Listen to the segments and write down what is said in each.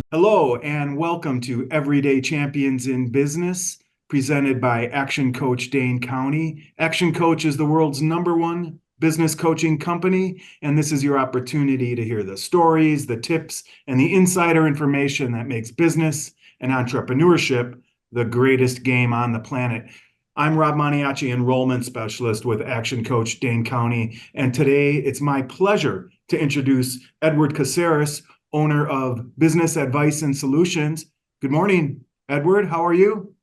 Hello, and welcome to Everyday Champions in Business, presented by Action Coach Dane County. Action Coach is the world's #1 business coaching company, and this is your opportunity to hear the stories, the tips, and the insider information that makes business and entrepreneurship the greatest game on the planet. I'm Rob Maniaci, enrollment specialist with Action Coach Dane County, and today it's my pleasure to introduce Edward Caceres, owner of Business Advice and Solutions. Good morning, Edward. How are you?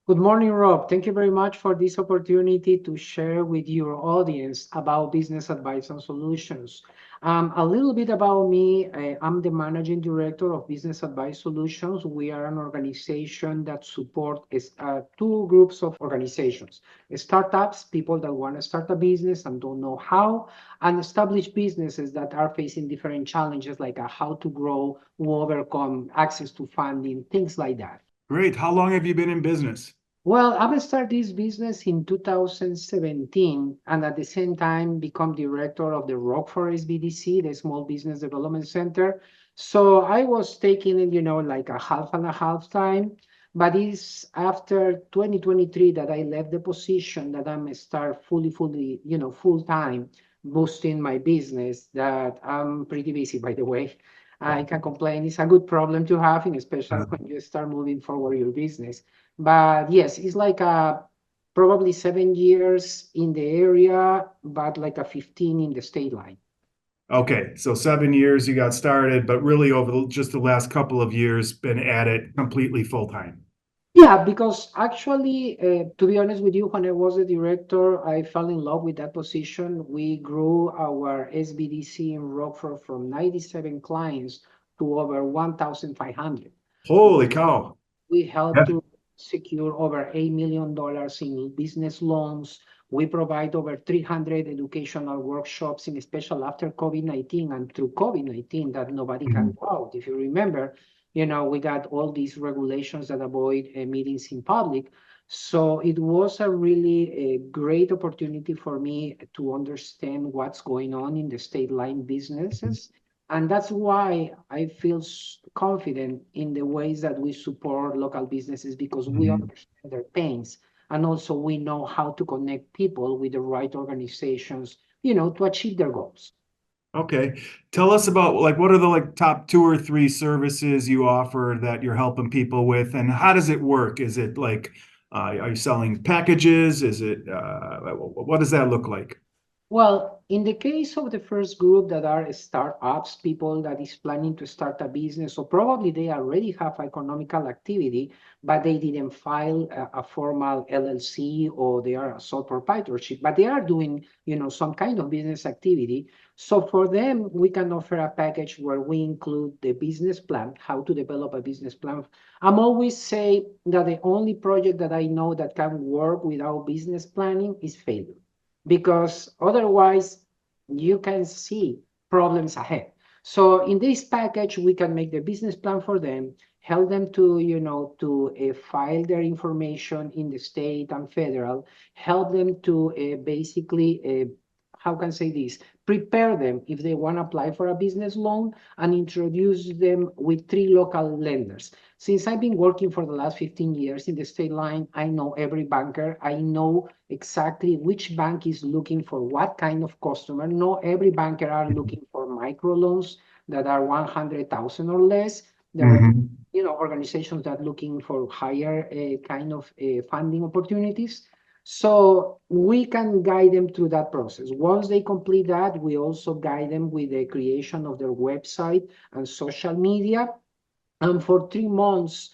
Good morning, Rob. Thank you very much for this opportunity to share with your audience about business advice and solutions. A little bit about me. I'm the managing director of Business Advice Solutions. We are an organization that supports two groups of organizations: startups, people that want to start a business and don't know how, and established businesses that are facing different challenges like how to grow, to overcome access to funding, things like that. Great. How long have you been in business? Well, I started this business in 2017 and at the same time become director of the Rockford SBDC, the Small Business Development Center. So I was taking it, like a half and a half time. But it's after 2023 that I left the position that I'm start fully, full time boosting my business that I'm pretty busy, by the way. I can complain. It's a good problem to have, and especially when you start moving forward your business. But yes, it's like probably 7 years in the area, but like a 15 in the state line. Okay, so 7 years you got started, but really over just the last couple of years, been at it completely full time. Yeah, because actually, to be honest with you, when I was the director, I fell in love with that position. We grew our SBDC in Rockford from 97 clients to over 1,500. Holy cow. We help Yeah. to secure over $8 million in business loans. We provide over 300 educational workshops, in special after COVID-19 and through COVID-19 that nobody can Mhm. go out. If you remember, we got all these regulations that avoid meetings in public. So it was a really a great opportunity for me to understand what's going on in the state line businesses, and that's why I feel confident in the ways that we support local businesses because we Mhm. understand their pains. And also we know how to connect people with the right organizations, to achieve their goals. Okay. Tell us about like what are the like top two or three services you offer that you're helping people with, and how does it work? Is it like are you selling packages? Is it what does that look like? Well, in the case of the first group that are startups, people that is planning to start a business, so probably they already have economical activity, but they didn't file a formal LLC or they are a sole proprietorship, but they are doing, some kind of business activity. So for them, we can offer a package where we include the business plan, how to develop a business plan. I'm always say that the only project that I know that can work without business planning is failure, because otherwise you can see problems ahead. So in this package, we can make the business plan for them, help them to, file their information in the state and federal, help them to basically, how can I say this, prepare them if they want to apply for a business loan, and introduce them with 3 local lenders. Since I've been working for the last 15 years in the state line, I know every banker. I know exactly which bank is looking for what kind of customer. Not every banker are looking for microloans that are 100,000 or less. There are, Mhm. organizations that are looking for higher kind of funding opportunities. So we can guide them through that process. Once they complete that, we also guide them with the creation of their website and social media. And for 3 months,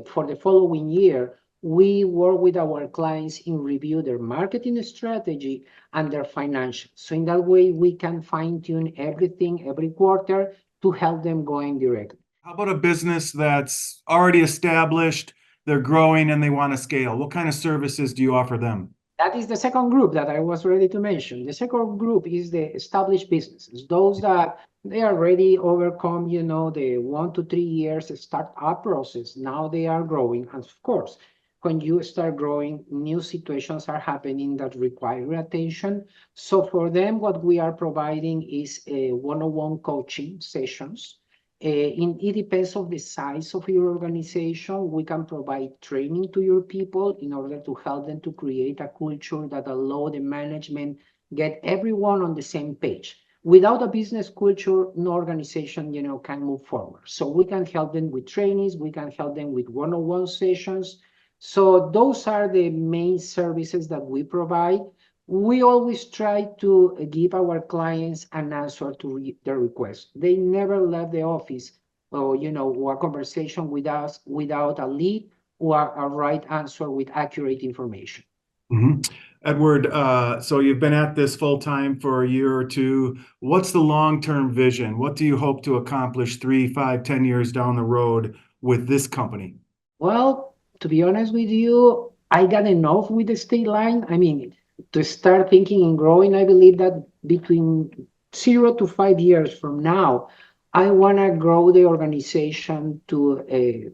for the following year, we work with our clients in review their marketing strategy and their financials. So in that way, we can fine tune everything every quarter to help them going directly. How about a business that's already established, they're growing and they want to scale? What kind of services do you offer them? That is the second group that I was ready to mention. The second group is the established businesses, those that they already overcome, the 1 to 3 years startup process. Now they are growing. And of course, when you start growing, new situations are happening that require attention. So for them, what we are providing is a one-on-one coaching sessions. It depends on the size of your organization. We can provide training to your people in order to help them to create a culture that allow the management get everyone on the same page. Without a business culture, no organization, can move forward. So we can help them with trainings. We can help them with one-on-one sessions. So those are the main services that we provide. We always try to give our clients an answer to their request. They never left the office or a conversation with us without a lead or a right answer with accurate information. Mhm. Edward, so you've been at this full time for a year or two. What's the long-term vision? What do you hope to accomplish 3, 5, 10 years down the road with this company? Well, to be honest with you, I got enough with the state line. I mean, to start thinking and growing, I believe that between 0 to 5 years from now, I want to grow the organization to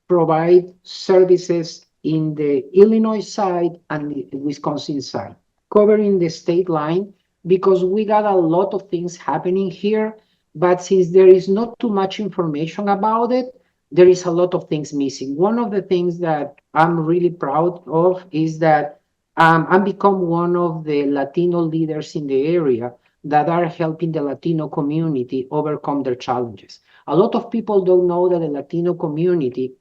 provide services in the Illinois side and the Wisconsin side, covering the state line because we got a lot of things happening here. But since there is not too much information about it, there is a lot of things missing. One of the things that I'm really proud of is that I'm become one of the Latino leaders in the area that are helping the Latino community overcome their challenges. A lot of people don't know that the Latino community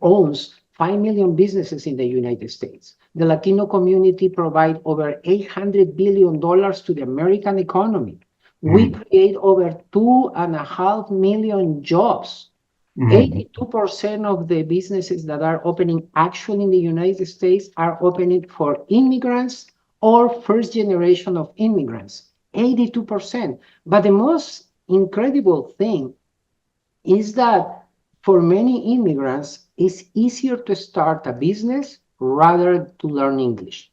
owns 5 million businesses in the United States. The Latino community provides over $800 billion to the American economy. We Mhm. create over 2.5 million jobs. Mhm. 82% of the businesses that are opening actually in the United States are opening for immigrants or first generation of immigrants. 82%. But the most incredible thing is that for many immigrants, it's easier to start a business rather to learn English.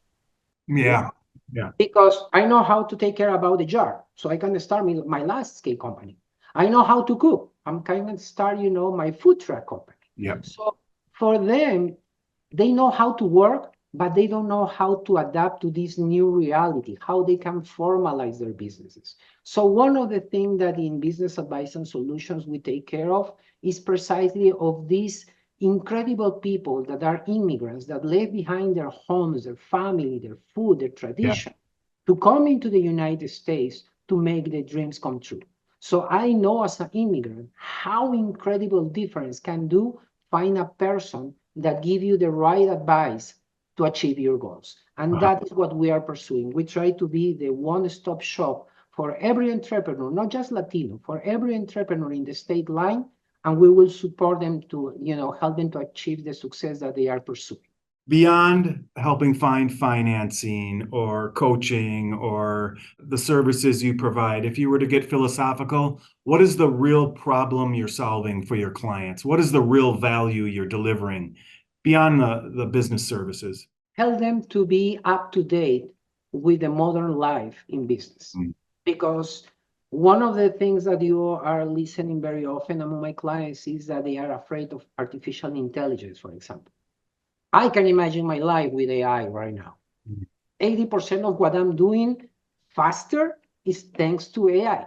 Yeah. Yeah. Because I know how to take care about the jar, so I can start my last scale company. I know how to cook. I'm kind of start, my food truck company. Yeah. So for them, they know how to work, but they don't know how to adapt to this new reality, how they can formalize their businesses. So one of the things that in business advice and solutions we take care of is precisely of these incredible people that are immigrants that leave behind their homes, their family, their food, their Yeah. tradition, to come into the United States to make their dreams come true. So I know as an immigrant how incredible difference can do find a person that give you the right advice to achieve your goals. And Uh-huh. that is what we are pursuing. We try to be the one-stop shop for every entrepreneur, not just Latino, for every entrepreneur in the state line, and we will support them to, help them to achieve the success that they are pursuing. Beyond helping find financing or coaching or the services you provide, if you were to get philosophical, what is the real problem you're solving for your clients? What is the real value you're delivering beyond the business services? Help them to be up to date with the modern life in business. Mm. Because one of the things that you are listening very often among my clients is that they are afraid of artificial intelligence, for example. I can imagine my life with AI right now. 80% of what I'm doing faster is thanks to AI.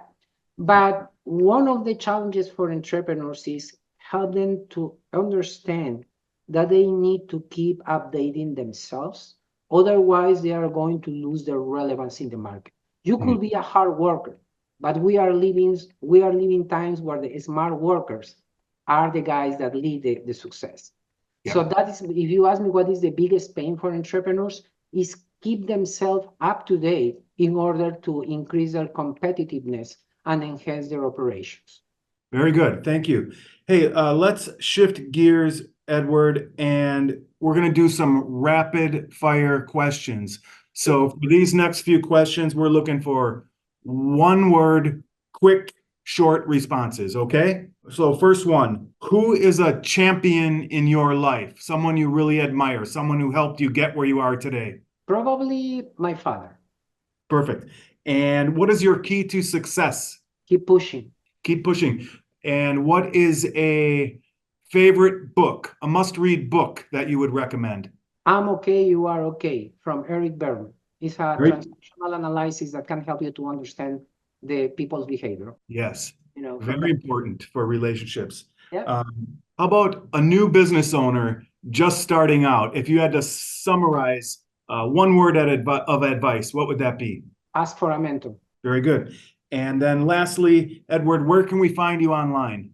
But one of the challenges for entrepreneurs is help them to understand that they need to keep updating themselves. Otherwise, they are going to lose their relevance in the market. You Mm. could be a hard worker, but we are living times where the smart workers are the guys that lead the success. Yeah. So that is, if you ask me what is the biggest pain for entrepreneurs, is keep themselves up to date in order to increase their competitiveness and enhance their operations. Very good. Thank you. Hey, let's shift gears, Edward, and we're going to do some rapid fire questions. So for these next few questions, we're looking for one word, quick, short responses. Okay. So first one, who is a champion in your life? Someone you really admire, someone who helped you get where you are today. Probably my father. Perfect. And what is your key to success? Keep pushing. Keep pushing. And what is a favorite book, a must-read book that you would recommend? I'm okay, you are okay, from Eric Berman. It's a Great. transactional analysis that can help you to understand the people's behavior. Yes. For Very that. important for relationships. Yeah. How about a new business owner just starting out? If you had to summarize one word of advice, what would that be? Ask for a mentor. Very good. And then lastly, Edward, where can we find you online?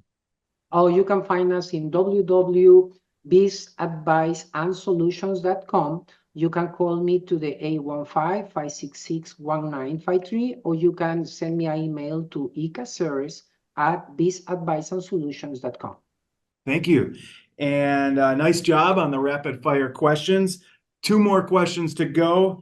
Oh, you can find us in www.bizadviceandsolutions.com. You can call me to the 815-566-1953, or you can send me an email to ecaceres@bizadviceandsolutions.com. Thank you. And nice job on the rapid fire questions. Two more questions to go.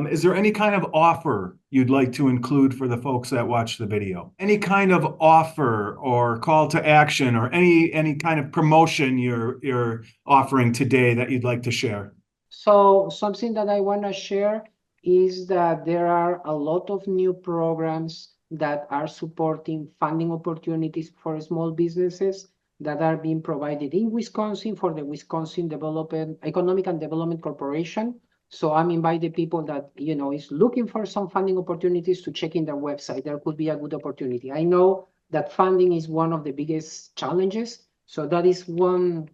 Is there any kind of offer you'd like to include for the folks that watch the video? Any kind of offer or call to action or any kind of promotion you're offering today that you'd like to share? So something that I want to share is that there are a lot of new programs that are supporting funding opportunities for small businesses that are being provided in Wisconsin for the Wisconsin Development Economic and Development Corporation. So I'm inviting people that is looking for some funding opportunities to check in their website. There could be a good opportunity. I know that funding is one of the biggest challenges, so that is one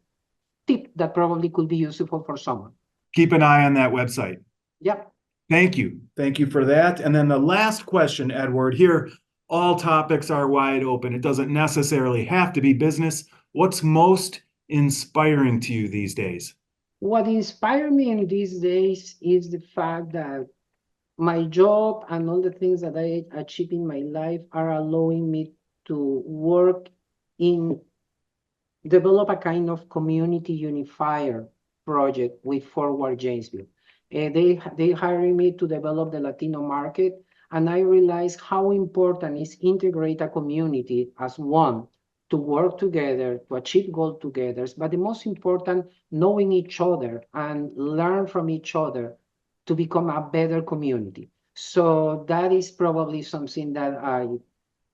tip that probably could be useful for someone. Keep an eye on that website. Yep. Thank you. Thank you for that. And then the last question, Edward, here, all topics are wide open. It doesn't necessarily have to be business. What's most inspiring to you these days? What inspires me in these days is the fact that my job and all the things that I achieve in my life are allowing me to work in develop a kind of community unifier project with Forward Janesville. They hired me to develop the Latino market, and I realized how important is integrate a community as one to work together, to achieve goals together, but the most important, knowing each other and learn from each other to become a better community. So that is probably something that I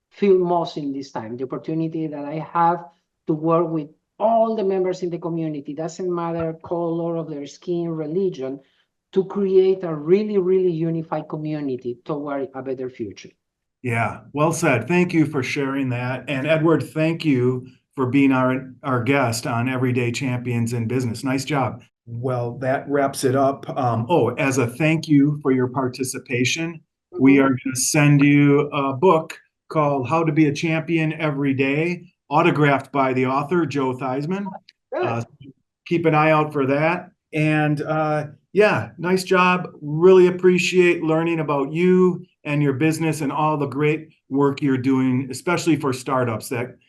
feel most in this time, the opportunity that I have to work with all the members in the community, doesn't matter color of their skin, religion, to create a really, really unified community toward a better future. Yeah, well said. Thank you for sharing that. And Edward, thank you for being our guest on Everyday Champions in Business. Nice job. Well, that wraps it up. As a thank you for your participation, we are going to send you a book called How to Be a Champion Every Day, autographed by the author, Joe Theismann. Keep an eye out for that. And yeah, nice job. Really appreciate learning about you and your business and all the great work you're doing, especially for startups that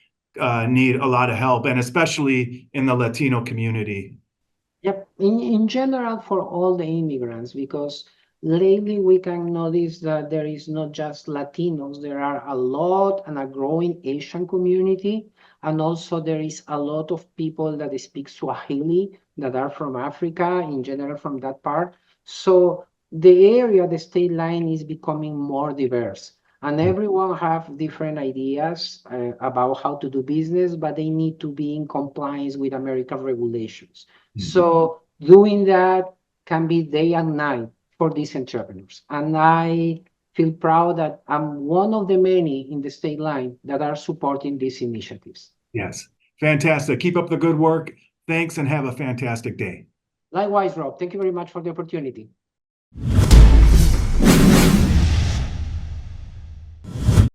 need a lot of help, and especially in the Latino community. Yep, in general for all the immigrants, because lately we can notice that there is not just Latinos, there are a lot and a growing Asian community, and also there is a lot of people that speak Swahili that are from Africa, in general from that part. So the area, the state line is becoming more diverse. And everyone have different ideas about how to do business, but they need to be in compliance with American regulations. So doing that can be day and night for these entrepreneurs. And I feel proud that I'm one of the many in the state line that are supporting these initiatives. Yes, fantastic. Keep up the good work. Thanks and have a fantastic day. Likewise, Rob, thank you very much for the opportunity.